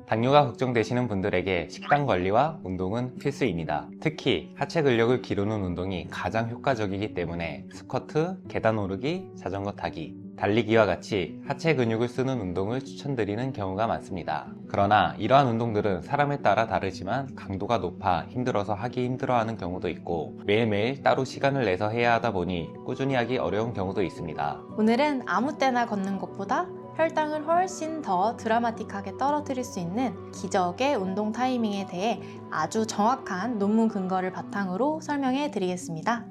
당뇨가 걱정되시는 분들에게 식단 관리와 운동은 필수입니다. 특히 하체 근력을 기르는 운동이 가장 효과적이기 때문에 스쿼트, 계단 오르기, 자전거 타기, 달리기와 같이 하체 근육을 쓰는 운동을 추천드리는 경우가 많습니다. 그러나 이러한 운동들은 사람에 따라 다르지만 강도가 높아 힘들어서 하기 힘들어하는 경우도 있고 매일매일 따로 시간을 내서 해야 하다 보니 꾸준히 하기 어려운 경우도 있습니다. 오늘은 아무 때나 걷는 것보다 혈당을 훨씬 더 드라마틱하게 떨어뜨릴 수 있는 기적의 운동 타이밍에 대해 아주 정확한 논문 근거를 바탕으로 설명해 드리겠습니다.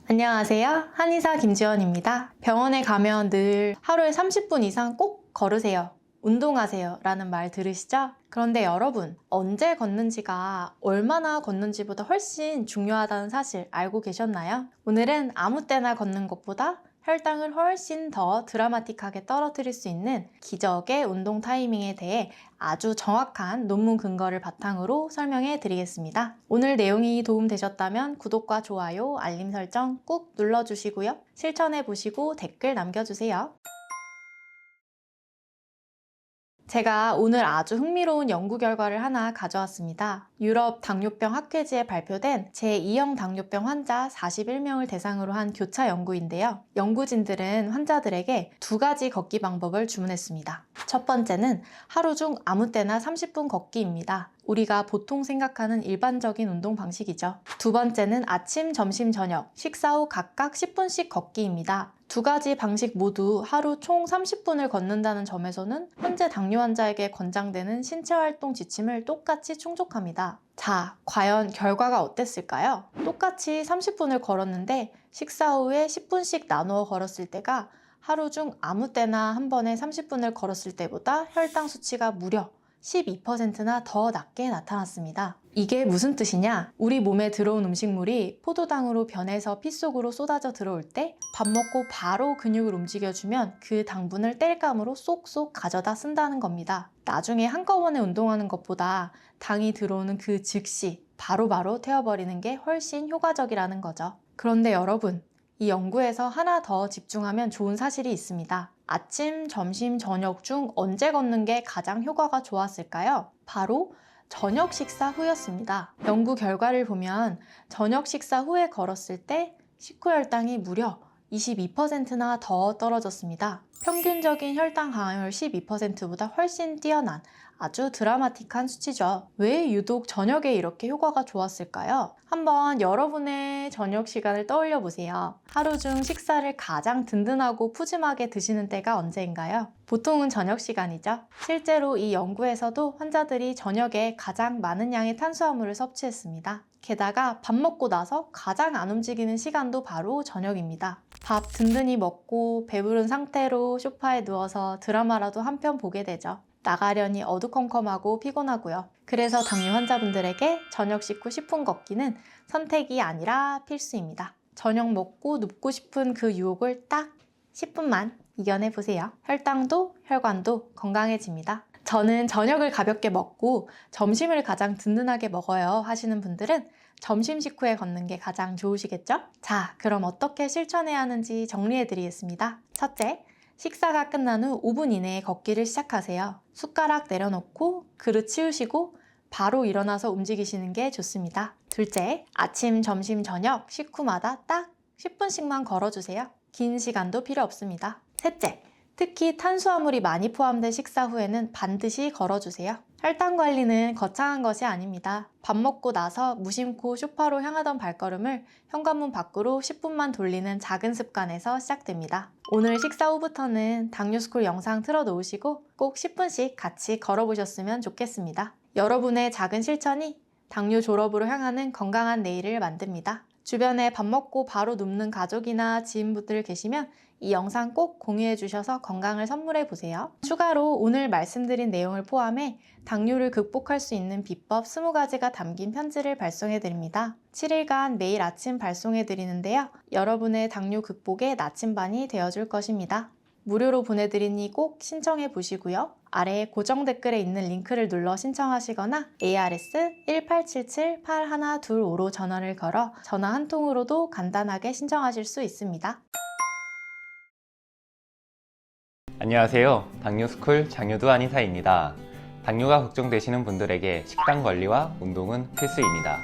안녕하세요. 한의사 김지원입니다. 병원에 가면 늘 하루에 30분 이상 꼭 걸으세요. 운동하세요 라는 말 들으시죠? 그런데 여러분, 언제 걷는지가 얼마나 걷는지보다 훨씬 중요하다는 사실 알고 계셨나요? 오늘은 아무 때나 걷는 것보다 혈당을 훨씬 더 드라마틱하게 떨어뜨릴 수 있는 기적의 운동 타이밍에 대해 아주 정확한 논문 근거를 바탕으로 설명해 드리겠습니다. 오늘 내용이 도움되셨다면 구독과 좋아요, 알림 설정 꾹 눌러주시고요. 실천해 보시고 댓글 남겨주세요. 제가 오늘 아주 흥미로운 연구 결과를 하나 가져왔습니다. 유럽 당뇨병 학회지에 발표된 제2형 당뇨병 환자 41명을 대상으로 한 교차 연구인데요. 연구진들은 환자들에게 두 가지 걷기 방법을 주문했습니다. 첫 번째는 하루 중 아무 때나 30분 걷기입니다. 우리가 보통 생각하는 일반적인 운동 방식이죠. 두 번째는 아침, 점심, 저녁, 식사 후 각각 10분씩 걷기입니다. 두 가지 방식 모두 하루 총 30분을 걷는다는 점에서는 현재 당뇨 환자에게 권장되는 신체 활동 지침을 똑같이 충족합니다. 자, 과연 결과가 어땠을까요? 똑같이 30분을 걸었는데 식사 후에 10분씩 나누어 걸었을 때가 하루 중 아무 때나 한 번에 30분을 걸었을 때보다 혈당 수치가 무려 12%나 더 낮게 나타났습니다. 이게 무슨 뜻이냐? 우리 몸에 들어온 음식물이 포도당으로 변해서 피 속으로 쏟아져 들어올 때 밥 먹고 바로 근육을 움직여주면 그 당분을 땔감으로 쏙쏙 가져다 쓴다는 겁니다. 나중에 한꺼번에 운동하는 것보다 당이 들어오는 그 즉시 바로바로 태워버리는 게 훨씬 효과적이라는 거죠. 그런데 여러분, 이 연구에서 하나 더 집중하면 좋은 사실이 있습니다. 아침, 점심, 저녁 중 언제 걷는 게 가장 효과가 좋았을까요? 바로 저녁 식사 후였습니다. 연구 결과를 보면 저녁 식사 후에 걸었을 때 식후 혈당이 무려 22%나 더 떨어졌습니다. 평균적인 혈당 강화율 12%보다 훨씬 뛰어난 아주 드라마틱한 수치죠. 왜 유독 저녁에 이렇게 효과가 좋았을까요? 한번 여러분의 저녁 시간을 떠올려 보세요. 하루 중 식사를 가장 든든하고 푸짐하게 드시는 때가 언제인가요? 보통은 저녁 시간이죠. 실제로 이 연구에서도 환자들이 저녁에 가장 많은 양의 탄수화물을 섭취했습니다. 게다가 밥 먹고 나서 가장 안 움직이는 시간도 바로 저녁입니다. 밥 든든히 먹고 배부른 상태로 소파에 누워서 드라마라도 한 편 보게 되죠. 나가려니 어두컴컴하고 피곤하고요. 그래서 당뇨 환자분들에게 저녁 식후 10분 걷기는 선택이 아니라 필수입니다. 저녁 먹고 눕고 싶은 그 유혹을 딱 10분만 이겨내보세요. 혈당도 혈관도 건강해집니다. 저는 저녁을 가볍게 먹고 점심을 가장 든든하게 먹어요 하시는 분들은 점심 식후에 걷는 게 가장 좋으시겠죠? 자, 그럼 어떻게 실천해야 하는지 정리해 드리겠습니다. 첫째, 식사가 끝난 후 5분 이내에 걷기를 시작하세요. 숟가락 내려놓고 그릇 치우시고 바로 일어나서 움직이시는 게 좋습니다. 둘째, 아침, 점심, 저녁 식후마다 딱 10분씩만 걸어주세요. 긴 시간도 필요 없습니다. 셋째, 특히 탄수화물이 많이 포함된 식사 후에는 반드시 걸어주세요. 혈당 관리는 거창한 것이 아닙니다. 밥 먹고 나서 무심코 소파로 향하던 발걸음을 현관문 밖으로 10분만 돌리는 작은 습관에서 시작됩니다. 오늘 식사 후부터는 당뇨스쿨 영상 틀어놓으시고 꼭 10분씩 같이 걸어보셨으면 좋겠습니다. 여러분의 작은 실천이 당뇨 졸업으로 향하는 건강한 내일을 만듭니다. 주변에 밥 먹고 바로 눕는 가족이나 지인분들 계시면 이 영상 꼭 공유해 주셔서 건강을 선물해 보세요. 추가로 오늘 말씀드린 내용을 포함해 당뇨를 극복할 수 있는 비법 20가지가 담긴 편지를 발송해 드립니다. 7일간 매일 아침 발송해 드리는데요. 여러분의 당뇨 극복의 나침반이 되어줄 것입니다. 무료로 보내드리니 꼭 신청해 보시고요. 아래 고정 댓글에 있는 링크를 눌러 신청하시거나 ARS 1877-8125로 전화를 걸어 전화 한 통으로도 간단하게 신청하실 수 있습니다. 안녕하세요. 당뇨스쿨 장효두 한의사입니다. 당뇨가 걱정되시는 분들에게 식단 관리와 운동은 필수입니다.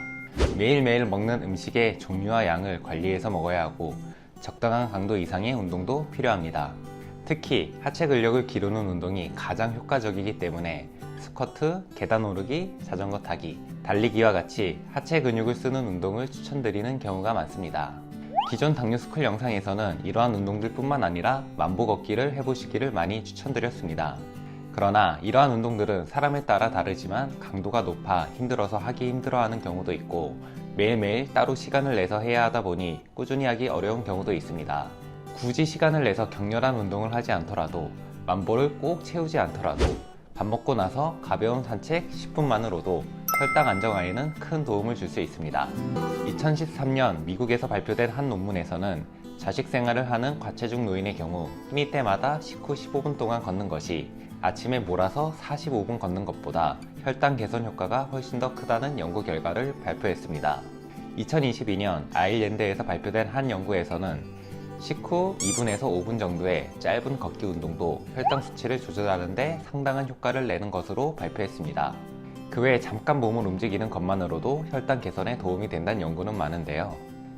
매일매일 먹는 음식의 종류와 양을 관리해서 먹어야 하고 적당한 강도 이상의 운동도 필요합니다. 특히 하체 근력을 기르는 운동이 가장 효과적이기 때문에 스쿼트, 계단 오르기, 자전거 타기, 달리기와 같이 하체 근육을 쓰는 운동을 추천드리는 경우가 많습니다. 기존 당뇨스쿨 영상에서는 이러한 운동들 뿐만 아니라 만보 걷기를 해보시기를 많이 추천드렸습니다. 그러나 이러한 운동들은 사람에 따라 다르지만 강도가 높아 힘들어서 하기 힘들어하는 경우도 있고 매일매일 따로 시간을 내서 해야 하다 보니 꾸준히 하기 어려운 경우도 있습니다. 굳이 시간을 내서 격렬한 운동을 하지 않더라도 만보를 꼭 채우지 않더라도 밥 먹고 나서 가벼운 산책 10분만으로도 혈당 안정화에는 큰 도움을 줄 수 있습니다. 2013년 미국에서 발표된 한 논문에서는 자식 생활을 하는 과체중 노인의 경우 끼니 때마다 식후 15분 동안 걷는 것이 아침에 몰아서 45분 걷는 것보다 혈당 개선 효과가 훨씬 더 크다는 연구 결과를 발표했습니다. 2022년 아일랜드에서 발표된 한 연구에서는 식후 2분에서 5분 정도의 짧은 걷기 운동도 혈당 수치를 조절하는 데 상당한 효과를 내는 것으로 발표했습니다. 그 외에 잠깐 몸을 움직이는 것만으로도 혈당 개선에 도움이 된다는 연구는 많은데요.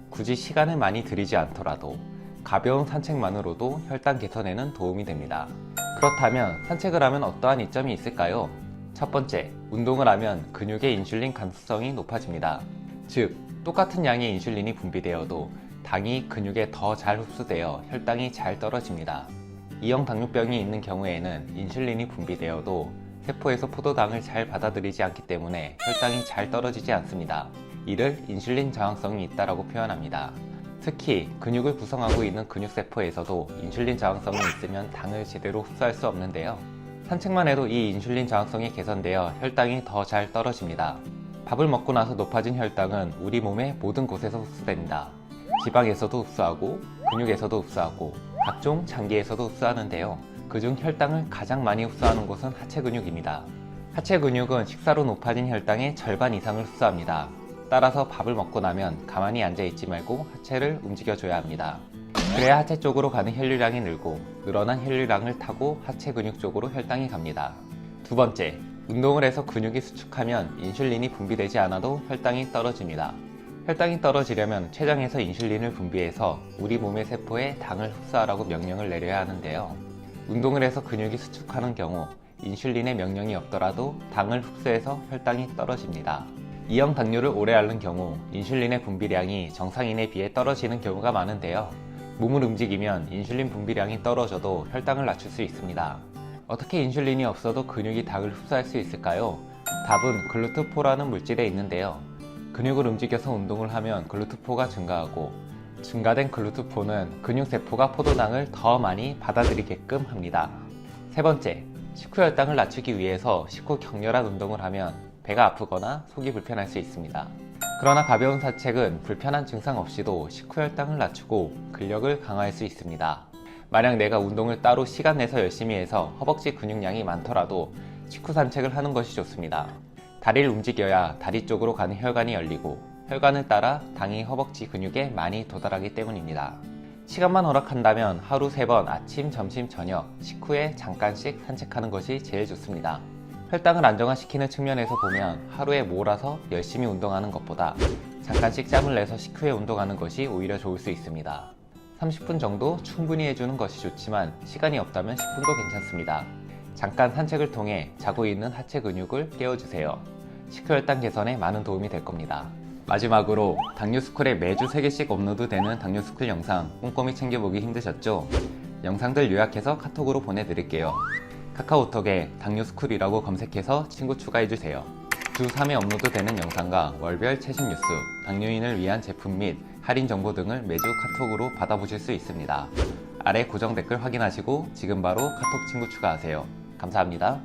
굳이 시간을 많이 들이지 않더라도 가벼운 산책만으로도 혈당 개선에는 도움이 됩니다. 그렇다면 산책을 하면 어떠한 이점이 있을까요? 첫 번째, 운동을 하면 근육의 인슐린 감수성이 높아집니다. 즉, 똑같은 양의 인슐린이 분비되어도 당이 근육에 더 잘 흡수되어 혈당이 잘 떨어집니다. 2형 당뇨병이 있는 경우에는 인슐린이 분비되어도 세포에서 포도당을 잘 받아들이지 않기 때문에 혈당이 잘 떨어지지 않습니다. 이를 인슐린 저항성이 있다고 표현합니다. 특히 근육을 구성하고 있는 근육세포에서도 인슐린 저항성이 있으면 당을 제대로 흡수할 수 없는데요. 산책만 해도 이 인슐린 저항성이 개선되어 혈당이 더 잘 떨어집니다. 밥을 먹고 나서 높아진 혈당은 우리 몸의 모든 곳에서 흡수됩니다. 지방에서도 흡수하고 근육에서도 흡수하고 각종 장기에서도 흡수하는데요. 그중 혈당을 가장 많이 흡수하는 곳은 하체 근육입니다. 하체 근육은 식사로 높아진 혈당의 절반 이상을 흡수합니다. 따라서 밥을 먹고 나면 가만히 앉아있지 말고 하체를 움직여줘야 합니다. 그래야 하체 쪽으로 가는 혈류량이 늘고 늘어난 혈류량을 타고 하체 근육 쪽으로 혈당이 갑니다. 두 번째, 운동을 해서 근육이 수축하면 인슐린이 분비되지 않아도 혈당이 떨어집니다. 혈당이 떨어지려면 췌장에서 인슐린을 분비해서 우리 몸의 세포에 당을 흡수하라고 명령을 내려야 하는데요. 운동을 해서 근육이 수축하는 경우 인슐린의 명령이 없더라도 당을 흡수해서 혈당이 떨어집니다. 2형 당뇨를 오래 앓는 경우 인슐린의 분비량이 정상인에 비해 떨어지는 경우가 많은데요. 몸을 움직이면 인슐린 분비량이 떨어져도 혈당을 낮출 수 있습니다. 어떻게 인슐린이 없어도 근육이 당을 흡수할 수 있을까요? 답은 글루트포라는 물질에 있는데요. 근육을 움직여서 운동을 하면 글루트포가 증가하고 증가된 글루트포는 근육세포가 포도당을 더 많이 받아들이게끔 합니다. 세 번째, 식후 혈당을 낮추기 위해서 식후 격렬한 운동을 하면 배가 아프거나 속이 불편할 수 있습니다. 그러나 가벼운 산책은 불편한 증상 없이도 식후 혈당을 낮추고 근력을 강화할 수 있습니다. 만약 내가 운동을 따로 시간 내서 열심히 해서 허벅지 근육량이 많더라도 식후 산책을 하는 것이 좋습니다. 다리를 움직여야 다리 쪽으로 가는 혈관이 열리고 혈관을 따라 당이 허벅지 근육에 많이 도달하기 때문입니다. 시간만 허락한다면 하루 3번 아침, 점심, 저녁, 식후에 잠깐씩 산책하는 것이 제일 좋습니다. 혈당을 안정화시키는 측면에서 보면 하루에 몰아서 열심히 운동하는 것보다 잠깐씩 짬을 내서 식후에 운동하는 것이 오히려 좋을 수 있습니다. 30분 정도 충분히 해주는 것이 좋지만 시간이 없다면 10분도 괜찮습니다. 잠깐 산책을 통해 자고 있는 하체 근육을 깨워주세요. 식후 혈당 개선에 많은 도움이 될 겁니다. 마지막으로 당뇨스쿨에 매주 3개씩 업로드되는 당뇨스쿨 영상 꼼꼼히 챙겨보기 힘드셨죠? 영상들 요약해서 카톡으로 보내드릴게요. 카카오톡에 당뇨스쿨이라고 검색해서 친구 추가해주세요. 주 3회 업로드되는 영상과 월별 최신 뉴스, 당뇨인을 위한 제품 및 할인 정보 등을 매주 카톡으로 받아보실 수 있습니다. 아래 고정 댓글 확인하시고 지금 바로 카톡 친구 추가하세요. 감사합니다.